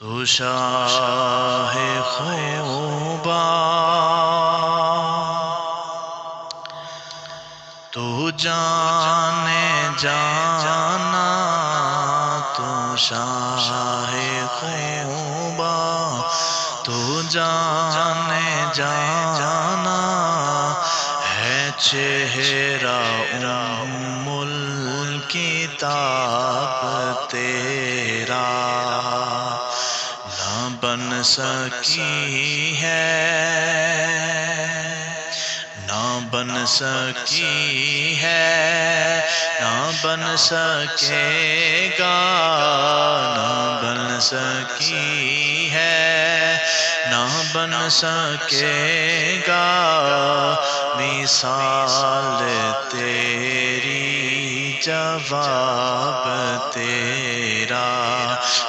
تو شاہ خوبا تو جانے جانا، تو شاہ خوبا تو جانے جانا، ہے چہرہ ام الکتاب تیرا، نہ بن سکی ہے، نہ بن سکی ہے، نہ بن سکے گا، نہ بن سکی ہے، نہ بن سکے گا، مثال تیری جواب تیرا،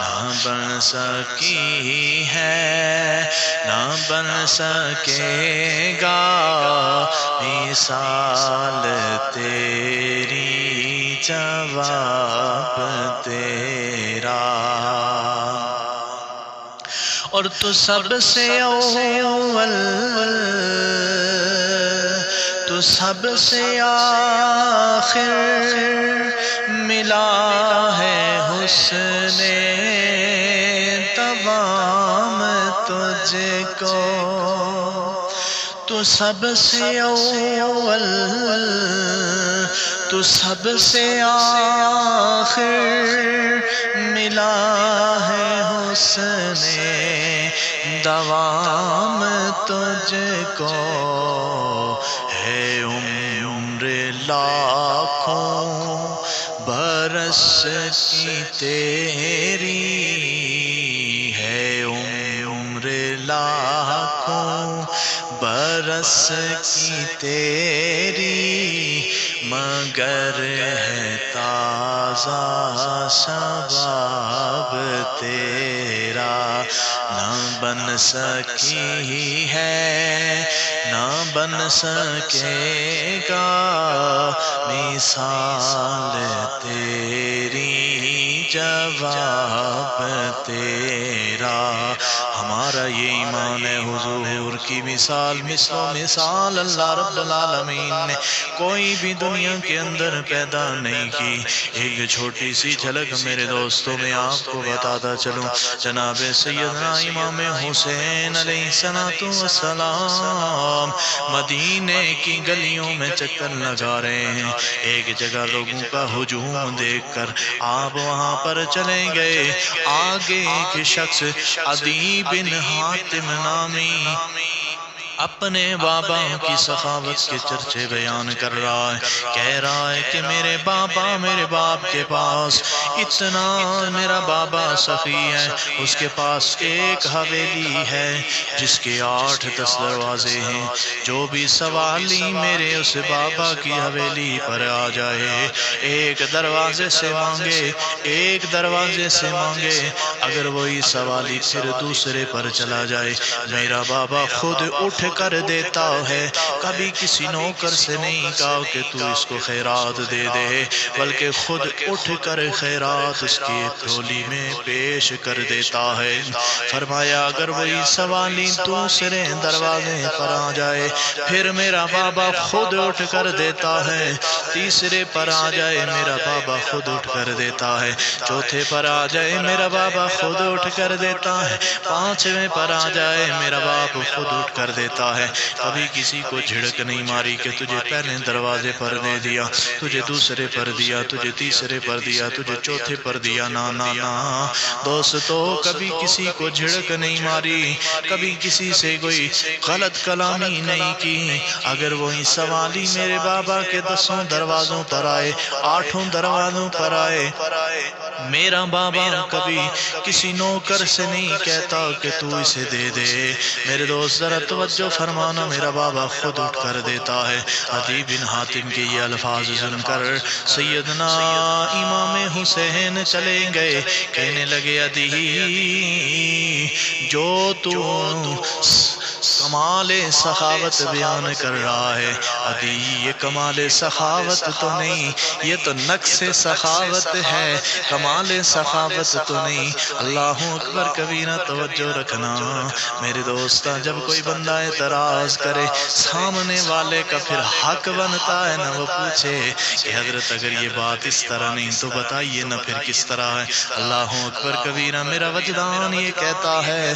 نہ بن سکی ہے، نہ بن سکے گا، مثال تیری جواب تیرا۔ اور تو سب سے اول، تو سب سے آخر، ملا ہے حسن تمام تجھ کو، تو سب سے اول، تو سب سے آخر، ملا ہے حسن دوام تجھ کو، ہے عمر لاکھوں برس کی تیری، ہے عمر لاکھوں برس کی تیری، مگر ہے تازہ شباب تیرا، نہ بن سکی ہے، نہ بن سکے گا، مثال تیری جواب تیرا۔ ہمارا یہ ایمان ہے حضور کی مثال مثل و مثال اللہ رب العالمین نے کوئی بھی دنیا کے اندر پیدا نہیں کی۔ ایک چھوٹی سی جھلک میرے دوستوں میں آپ کو بتاتا چلوں، جناب سیدنا امام حسین علیہ السلام مدینے کی گلیوں میں چکر لگا رہے ہیں، ایک جگہ لوگوں کا ہجوم دیکھ کر آپ وہاں پر چلے گئے، آگے ایک شخص عدی بن حاتم نامی اپنے بابا کی سخاوت کے چرچے بیان کر رہا ہے، کہہ رہا ہے کہ میرے بابا، میرے باپ کے پاس اتنا، میرا بابا سخی ہے، اس کے پاس ایک حویلی ہے جس کے 8-10 دروازے ہیں، جو بھی سوالی میرے اس بابا کی حویلی پر آ جائے، ایک دروازے سے مانگے، ایک دروازے سے مانگے، اگر وہی سوالی پھر دوسرے پر چلا جائے، میرا بابا خود اٹھ کر دیتا ہے، کبھی کسی نوکر سے نہیں کہا کہ تو اس کو خیرات دے دے، بلکہ خود اٹھ کر خیرات اس کی جھولی میں پیش کر دیتا ہے۔ فرمایا اگر وہی سوالی دوسرے دروازے پر آ جائے، پھر میرا بابا خود اٹھ کر دیتا ہے، تیسرے پر آ جائے میرا بابا خود اٹھ کر دیتا ہے، چوتھے پر آ جائے میرا بابا خود اٹھ کر دیتا ہے، 5ویں پر آ جائے میرا باپ خود اٹھ کر دیتا ہے۔ کبھی کسی کو جھڑک نہیں ماری کہ تجھے پہلے دروازے پر دے دیا، تجھے دوسرے پر دیا، تجھے تیسرے پر دیا، تجھے چوتھے پر دیا، نا نا نا دوستو، کبھی کسی کو جھڑک نہیں ماری، کبھی کسی سے کوئی غلط کلامی نہیں کی۔ اگر وہی سوالی میرے بابا کے 10 دروازوں پر آئے، 8 دروازوں پر آئے، میرا بابا کبھی کسی نوکر سے نہیں کہتا کہ تو اسے دے دے۔ میرے دوست ذرا توجہ فرمانا، میرا بابا خود اٹھ کر دیتا ہے۔ عدی بن حاتم کے یہ الفاظ سن کر سیدنا امام حسین چلے گئے، کہنے لگے عدی جو تو کمال سخاوت بیان کر رہا ہے۔ عدی یہ کمال سخاوت تو نہیں، یہ تو نقص سخاوت ہے، کمال سخاوت تو نہیں۔ اللہ اکبر کبیرہ، توجہ رکھنا میرے دوست، جب کوئی بندہ اعتراض کرے سامنے والے کا پھر حق بنتا ہے نا وہ پوچھے کہ حضرت اگر یہ بات اس طرح نہیں تو بتائیے نا پھر کس طرح ہے۔ اللہ اکبر کبیرہ، میرا وجدان یہ کہتا ہے،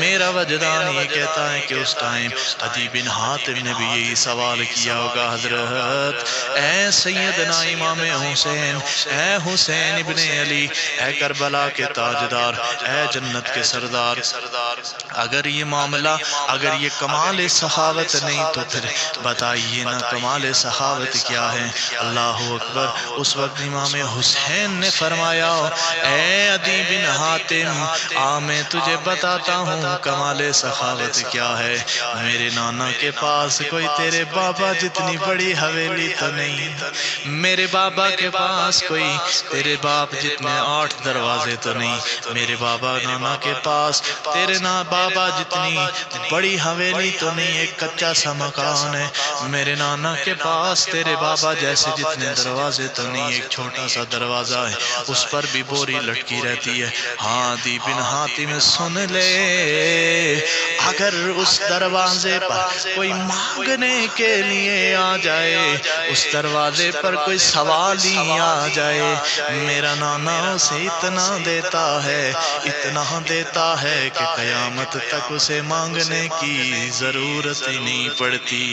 میرا وجدان یہ کہتا ہے کہ اس ٹائم عدی بن حاتم نے بھی یہی سوال کیا ہوگا، حضرت اے سیدنا امام حسین، اے حسین ابن علی، اے کربلا کے تاجدار، اے جنت کے سردار، اگر یہ معاملہ، اگر یہ کمال سخاوت نہیں تو پھر بتائیے نا کمال سخاوت کیا ہے۔ اللہ اکبر، اس وقت امام حسین نے فرمایا، اے عدی بن حاتم، میں تجھے بتاتا ہوں کمال سخاوت کیا ہے۔ میرے نانا کے پاس کوئی تیرے بابا جتنی بڑی حویلی تو نہیں، میرے بابا کے پاس کوئی تیرے باپ جتنے 8 دروازے تو نہیں، میرے بابا نانا کے پاس تیرے بابا جتنی بڑی حویلی تو نہیں، ایک کچا سا مکان ہے۔ میرے نانا کے پاس تیرے بابا جیسے جتنے دروازے تو نہیں، ایک چھوٹا سا دروازہ ہے، اس پر بھی بوری لٹکی رہتی ہے۔ ہاں عدی بن حاتم سن لے، اگر اس دروازے پر کوئی مانگنے کے لیے آ جائے، اس دروازے پر کوئی سوالی آ جائے، میرا نانا اسے اتنا دیتا ہے، اتنا دیتا ہے کہ قیامت تک اسے مانگنے کی ضرورت ہی نہیں پڑتی۔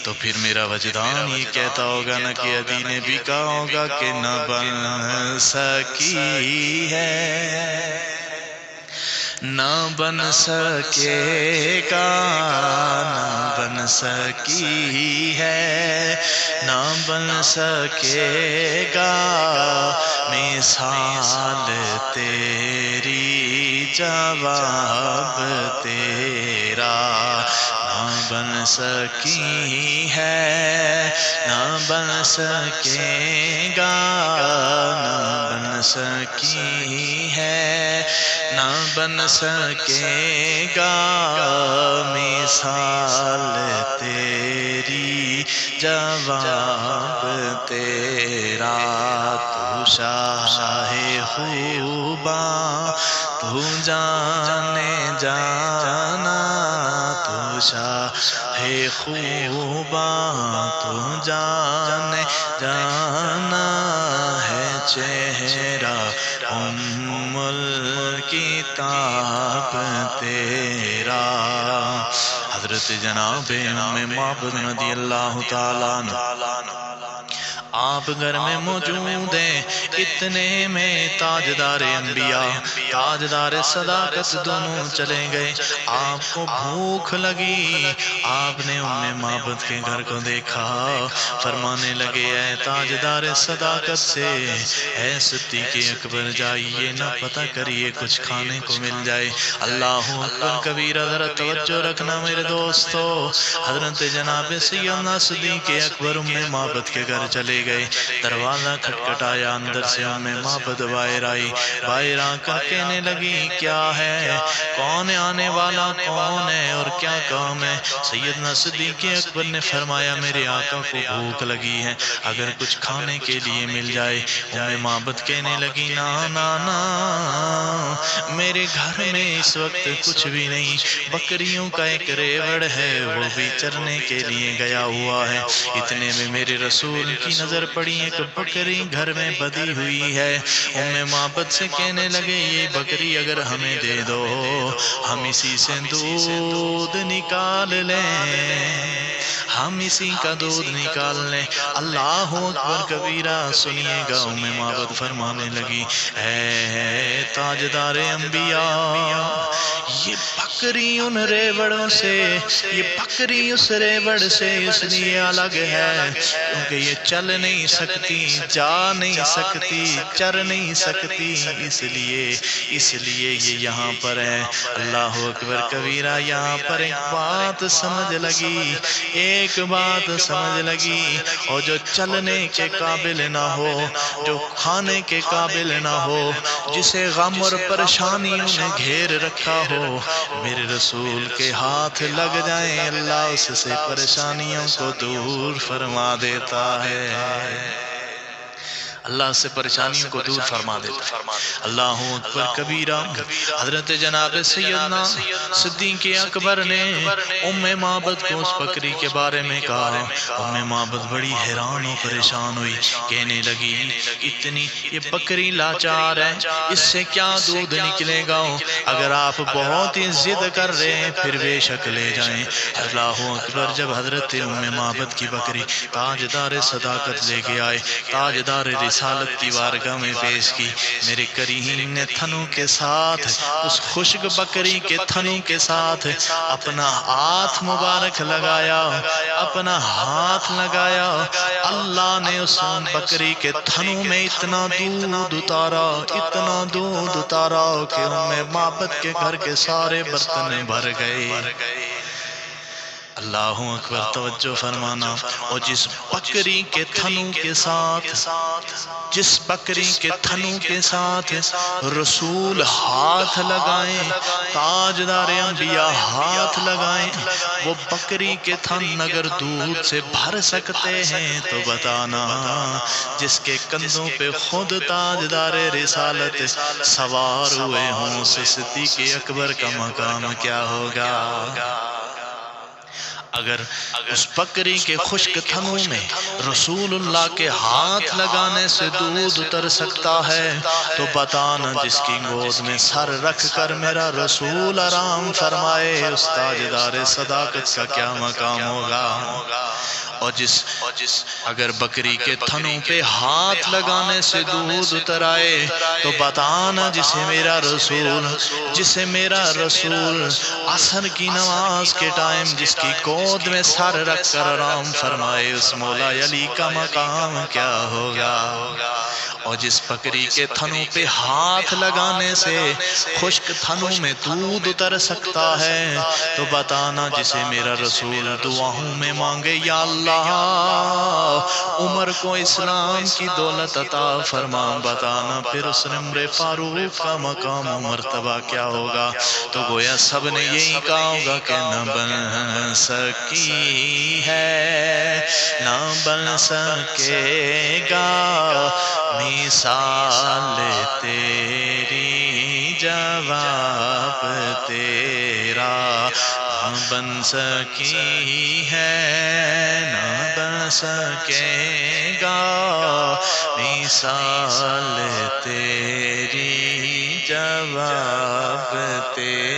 تو پھر میرا وجدان یہ کہتا ہوگا نا کہ عدی نے بھی کہا ہوگا کہ نہ بن سکی ہے، نہ بن سکے گا، نہ بن سکی ہے، نہ بن سکے گا مثال تیری، جواب تیرا، نہ بن سکی ہے، نہ بن سکے گا، نہ بن سکی ہے، نہ بن سکے گا مثال تیری، جواب تیرا، تو شاہ خوباں، تو جانے جانا، تو شاہ خوباں، تو جانے جانا ہے، چہرہ ام الکتاب تیرا۔ حضرت جناب ام معبد رضی اللہ تعالیٰ عنہ آپ گھر میں موجود ہیں، اتنے میں تاجدار انبیاء، تاجدار صداقت دونوں چلے گئے۔ آپ کو بھوک لگی، آپ نے ام معبد کے گھر کو دیکھا، فرمانے لگے اے تاجدار صداقت سے، اے صدیق اکبر، جائیے نہ پتہ کریے کچھ کھانے کو مل جائے۔ اللہ اکبر کبیرہ، ذرا توجہ رکھنا میرے دوستو، حضرت جناب سیدنا صدیق اکبر ام معبد کے گھر چلے گئے، دروازہ کھٹکھٹایا، اندر سے ام معبد باہر آئی، باہر آ کر کہنے لگی کیا ہے، کون آنے والا کون ہے اور کیا کام ہے؟ سیدنا صدیق اکبر نے فرمایا میرے آقا کو بھوک لگی ہے، اگر کچھ کھانے کے لیے مل جائے۔ ام معبد کہنے لگی نا نا نا، میرے گھر میں اس وقت کچھ بھی نہیں، بکریوں کا ایک ریوڑ ہے، وہ بھی چرنے کے لیے گیا ہوا ہے۔ اتنے میں میرے رسول کی نظر پڑی، ایک بکری گھر میں بدی ہوئی ہے۔ ام معبد سے کہنے لگے یہ بکری اگر ہمیں دے دو، ہم اسی سے دودھ نکال لیں، ہم اسی کا دودھ نکال لیں۔ اللہ اکبر کبیرہ، سنیے گا ام معبد فرمانے لگی اے تاجدار انبیاء، یہ بکری ان ریوڑوں سے، یہ بکری اس ریوڑ سے اس لیے الگ ہے کیونکہ یہ چل نہیں سکتی، جا نہیں سکتی، چر نہیں سکتی، اس لیے یہ یہاں پر ہے۔ اللہ اکبر کبیرہ، یہاں پر ایک بات سمجھ لگی، ایک بات سمجھ لگی، اور جو چلنے کے قابل نہ ہو، جو کھانے کے قابل نہ ہو، جسے غم اور پریشانیوں نے گھیر رکھا ہو، ہو میرے رسول کے ہاتھ لگ جائیں اللہ اس سے پریشانیوں کو دور فرما دیتا ہے، اللہ سے پریشانیوں کو دور فرما دیتا ہے۔ اللہ اکبر کبیرہ۔ حضرت جناب سیدنا صدیق اکبر نے ام معبد کو اس بکری کے بارے میں کہا۔ ام معبد بڑی حیران و پریشان ہوئی، کہنے لگی اتنی یہ بکری لاچار ہے، اس سے کیا دودھ نکلے گا؟ اگر آپ بہت ہی ضد کر رہے ہیں پھر بے شک لے جائیں۔ اللہ اکبر۔ جب حضرت ام معبد کی بکری تاجدار صداقت لے کے آئے، تاجدار رسالت کی بارگاہ میں پیش کی، میرے کریم نے تھنوں کے ساتھ اس خشک بکری کے تھنوں کے ساتھ اپنا ہاتھ مبارک لگایا، اپنا ہاتھ لگایا۔ اللہ نے اس بکری کے تھنوں میں اتنا دودھ اتارا، اتنا دودھ اتارا کہ ام معبد کے گھر کے سارے برتن بھر گئے۔ اللہ اکبر۔ توجہ فرمانا۔ اور جس بکری کے تھنوں کے ساتھ، جس بکری کے تھنوں کے ساتھ رسول ہاتھ لگائیں، تاجدار انبیاء ہاتھ لگائیں، وہ بکری کے تھن اگر دودھ سے بھر سکتے ہیں تو بتانا جس کے کندھوں پہ خود تاجدار رسالت سوار ہوئے ہوں اس صدیق اکبر کا مقام کیا ہوگا؟ اگر اس بکری کے خشک تھنوں میں رسول اللہ کے ہاتھ لگانے سے دودھ اتر سکتا ہے تو بتانا جس کی گود میں سر رکھ کر میرا رسول آرام فرمائے اس تاجدار صداقت کا کیا مقام ہوگا؟ اور جس اگر بکری کے تھنوں پہ ہاتھ لگانے سے دودھ اتر آئے تو بتانا جسے میرا رسول عصر کی نماز کے ٹائم جس کی گود میں سر رکھ کر آرام فرمائے اس مولا علی کا مقام کیا ہوگا؟ اور جس بکری کے تھنوں پہ ہاتھ لگانے سے خشک تھنوں میں دودھ اتر سکتا ہے تو بتانا جسے میرا رسول دعاؤں میں مانگے یا اللہ عمر کو اسلام کی دولت عطا فرما، بتانا پھر اس عمر فاروق کا مقام و مرتبہ کیا ہوگا؟ تو گویا سب نے یہی کہا ہوگا کہ نہ بن سکی ہے، نہ بن سکے گا مثال تیری، جواب تیرا نہ بن سکی ہے، نہ بن سکے گا مثال تیری، جواب تیرا۔